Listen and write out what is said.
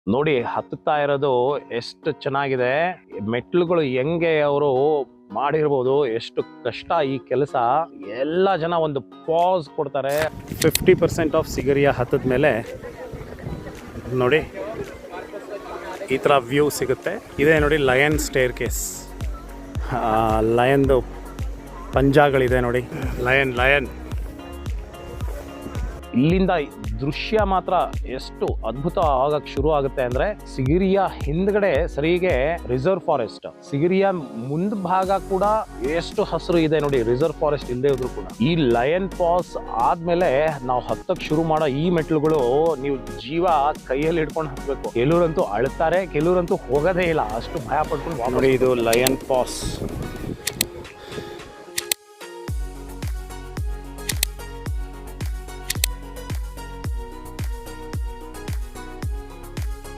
ನೋಡಿ ಹತ್ತುತ್ತಾ ಇರೋದು ಎಷ್ಟು ಚೆನ್ನಾಗಿದೆ. ಮೆಟ್ಲುಗಳು ಹೆಂಗೆ ಅವರು ಮಾಡಿರ್ಬೋದು, ಎಷ್ಟು ಕಷ್ಟ ಈ ಕೆಲಸ. ಎಲ್ಲ ಜನ ಒಂದು ಪಾಸ್ ಕೊಡ್ತಾರೆ. 50% ಆಫ್ ಸಿಗರಿಯ ಹತ್ತದ ಮೇಲೆ ನೋಡಿ ಈ ಥರ ವ್ಯೂ ಸಿಗುತ್ತೆ. ಇದೇ ನೋಡಿ ಲಯನ್ ಸ್ಟೇರ್ ಕೇಸ್. ಲಯನ್ದು ಪಂಜಾಗಳಿದೆ ನೋಡಿ. ಲಯನ್ ಇಲ್ಲಿಂದ ದೃಶ್ಯ ಮಾತ್ರ ಎಷ್ಟು ಅದ್ಭುತ ಆಗಕ್ಕೆ ಶುರು ಆಗುತ್ತೆ ಅಂದ್ರೆ, ಸಿಗಿರಿಯ ಹಿಂದ್ಗಡೆ ಸರಿಗೆ ರಿಸರ್ವ್ ಫಾರೆಸ್ಟ್, ಸಿಗಿರಿಯ ಮುಂದ್ ಭಾಗ ಕೂಡ ಎಷ್ಟು ಹಸಿರು ಇದೆ ನೋಡಿ. ರಿಸರ್ವ್ ಫಾರೆಸ್ಟ್ ಇಲ್ಲದೆ ಇದ್ರು ಕೂಡ ಈ ಲಯನ್ ಪಾಸ್ ಆದ್ಮೇಲೆ ನಾವು ಹತ್ತಕ್ ಶುರು ಮಾಡೋ ಈ ಮೆಟ್ಲುಗಳು ನೀವು ಜೀವ ಕೈಯಲ್ಲಿ ಹಿಡ್ಕೊಂಡು ಹತ್ಬೇಕು. ಕೆಲವರಂತೂ ಅಳ್ತಾರೆ, ಕೆಲವರಂತೂ ಹೋಗೋದೇ ಇಲ್ಲ, ಅಷ್ಟು ಭಯ ಪಡ್ಕೊಂಡು ನೋಡಿ. ಇದು ಲಯನ್ ಪಾಸ್.